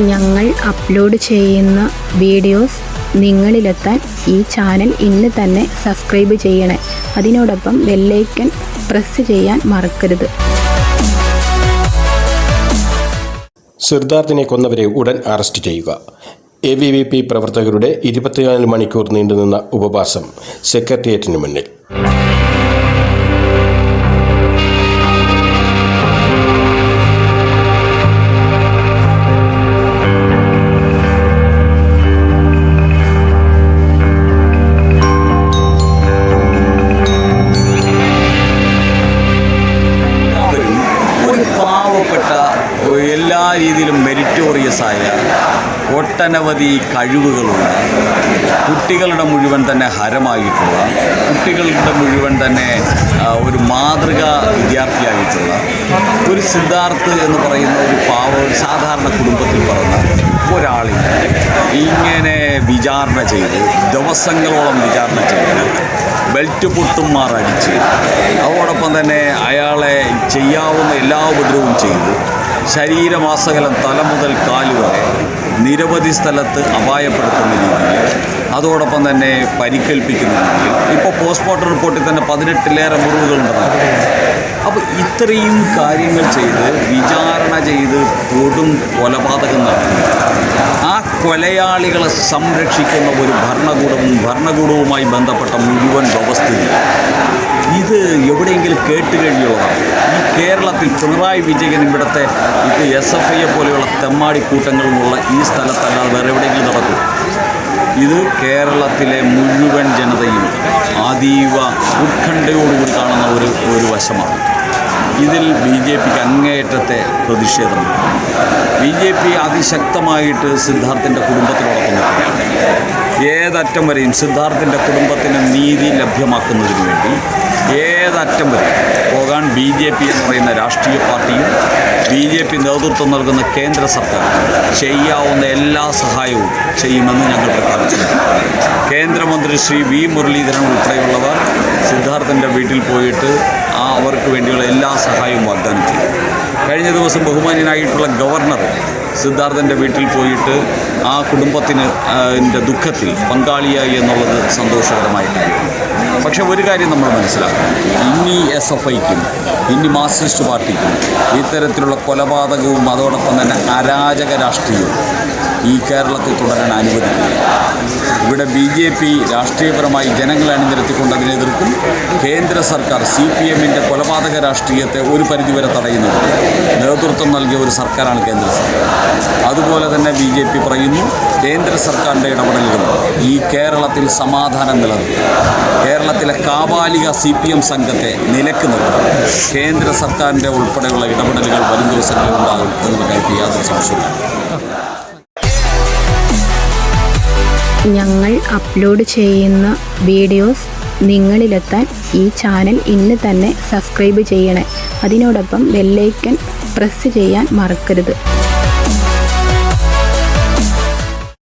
ഞങ്ങൾ അപ്ലോഡ് ചെയ്യുന്ന വീഡിയോസ് നിങ്ങളിലെത്താൻ ഈ ചാനൽ ഇന്ന് തന്നെ സബ്സ്ക്രൈബ് ചെയ്യണേ. അതിനോടൊപ്പം ബെല്ലൈക്കൺ പ്രസ് ചെയ്യാൻ മറക്കരുത്. സിദ്ധാർത്ഥിനെ കൊന്നവരെ ഉടൻ അറസ്റ്റ് ചെയ്യുക. ABVP പ്രവർത്തകരുടെ 24 മണിക്കൂർ നീണ്ടുനിന്ന ഉപവാസം സെക്രട്ടേറിയറ്റിന് മുന്നിൽ. എല്ലാ രീതിയിലും മെരിറ്റോറിയസായ ഒട്ടനവധി കഴിവുകളുള്ള കുട്ടികളുടെ മുഴുവൻ തന്നെ ഹരമായിട്ടുള്ള കുട്ടികളുടെ മുഴുവൻ തന്നെ ഒരു മാതൃകാ വിദ്യാർത്ഥിയായിട്ടുള്ള ഒരു സിദ്ധാർത്ഥ് എന്ന് പറയുന്ന ഒരു സാധാരണ കുടുംബത്തിൽ പറഞ്ഞ ഒരാളിനെ ഇങ്ങനെ വിചാരണ ചെയ്ത് ദിവസങ്ങളോളം വിചാരണ ചെയ്ത് ബെൽറ്റ് പൊട്ടുമാറടിച്ച് അതോടൊപ്പം തന്നെ അയാളെ ചെയ്യാവുന്ന എല്ലാ ഉപദ്രവവും ചെയ്ത് ശരീരമാസകലം തല മുതൽ കാല് വരെ നിരവധി സ്ഥലത്ത് അപായപ്പെടുത്തുന്ന രീതിയിൽ അതോടൊപ്പം തന്നെ പരിക്കേൽപ്പിക്കുന്ന രീതിയിൽ ഇപ്പോൾ പോസ്റ്റ്മോർട്ടം റിപ്പോർട്ടിൽ തന്നെ 18ലേറെ മുറിവുകളുണ്ടെന്നാണ്. അപ്പോൾ ഇത്രയും കാര്യങ്ങൾ ചെയ്ത് വിചാരണ ചെയ്ത് കൊടും കൊലപാതകം നടത്തി ആ കൊലയാളികളെ സംരക്ഷിക്കുന്ന ഒരു ഭരണകൂടവുമായി ബന്ധപ്പെട്ട മുഴുവൻ വ്യവസ്ഥയും ഇത് എവിടെയെങ്കിലും കേട്ടുകഴിയുള്ളതാണ്. ഈ കേരളത്തിൽ പിണറായി വിജയൻ ഇവിടുത്തെ ഇത് SFI പോലെയുള്ള തെമ്മാടി കൂട്ടങ്ങളുമുള്ള ഈ സ്ഥലത്തല്ലാതെ വേറെ എവിടെയെങ്കിലും നടക്കും. ഇത് കേരളത്തിലെ മുഴുവൻ ജനതയും അതീവ ഉത്കണ്ഠയോടുകൂടി കാണുന്ന ഒരു വശമാണ്. ഇതിൽ BJPക്ക് അങ്ങേയറ്റത്തെ പ്രതിഷേധമുണ്ട്. BJP അതിശക്തമായിട്ട് സിദ്ധാർത്ഥിൻ്റെ കുടുംബത്തിനോടൊപ്പം നിൽക്കുകയാണ്. ഏതറ്റം വരെയും സിദ്ധാർത്ഥിൻ്റെ കുടുംബത്തിന് നീതി ലഭ്യമാക്കുന്നതിന് വേണ്ടി ഏതറ്റം വരെ പോകാൻ BJP എന്ന് പറയുന്ന രാഷ്ട്രീയ പാർട്ടിയും BJP നേതൃത്വം നൽകുന്ന കേന്ദ്ര സർക്കാർ ചെയ്യാവുന്ന എല്ലാ സഹായവും ചെയ്യുമെന്ന് ഞങ്ങൾ പ്രഖ്യാപിച്ചു. കേന്ദ്രമന്ത്രി ശ്രീ V. മുരളീധരൻ ഉൾപ്പെടെയുള്ളവർ സിദ്ധാർത്ഥിൻ്റെ വീട്ടിൽ പോയിട്ട് അവർക്ക് വേണ്ടിയുള്ള എല്ലാ സഹായവും വാഗ്ദാനം ചെയ്തു. കഴിഞ്ഞ ദിവസം ബഹുമാന്യനായിട്ടുള്ള ഗവർണർ സിദ്ധാർത്ഥിൻ്റെ വീട്ടിൽ പോയിട്ട് ആ കുടുംബത്തിന് ദുഃഖത്തിൽ പങ്കാളിയായി എന്നുള്ളത് സന്തോഷകരമായ കാര്യമാണ്. പക്ഷേ ഒരു കാര്യം നമ്മൾ മനസ്സിലാക്കണം, ഇനി SFIക്കും ഇനി മാർക്സിസ്റ്റ് പാർട്ടിക്കും ഇത്തരത്തിലുള്ള കൊലപാതകവും അതോടൊപ്പം തന്നെ അരാജക രാഷ്ട്രീയവും ഈ കേരളത്തിൽ തുടരാൻ അനുവദിക്കില്ല. ഇവിടെ BJP രാഷ്ട്രീയപരമായി ജനങ്ങളെ അണിനിരത്തിക്കൊണ്ട് അതിനെ എതിർക്കും. കേന്ദ്ര സർക്കാർ CPMൻ്റെ കൊലപാതക രാഷ്ട്രീയത്തെ ഒരു പരിധിവരെ തടയുന്നത് നേതൃത്വം നൽകിയ ഒരു സർക്കാരാണ് കേന്ദ്ര സർക്കാർ. അതുപോലെ തന്നെ BJP പറയുന്നു കേന്ദ്ര സർക്കാരിൻ്റെ ഇടപെടലുകൾ ഈ കേരളത്തിൽ സമാധാനം നിലനിർത്തുക, കേരളത്തിലെ കാപാലിക CPM സംഘത്തെ നിലക്ക് നിർത്തുക, കേന്ദ്ര സർക്കാരിൻ്റെ ഉൾപ്പെടെയുള്ള ഇടപെടലുകൾ വരും ദിവസങ്ങളിൽ ഉണ്ടാകും എന്നുള്ള കാര്യത്തിൽ യാതൊരു സംശയമില്ല. ഞങ്ങൾ അപ്ലോഡ് ചെയ്യുന്ന വീഡിയോസ് നിങ്ങളിലെത്താൻ ഈ ചാനൽ ഇന്ന് തന്നെ സബ്സ്ക്രൈബ് ചെയ്യണേ. അതിനോടൊപ്പം ബെല്ലൈക്കൺ പ്രസ് ചെയ്യാൻ മറക്കരുത്.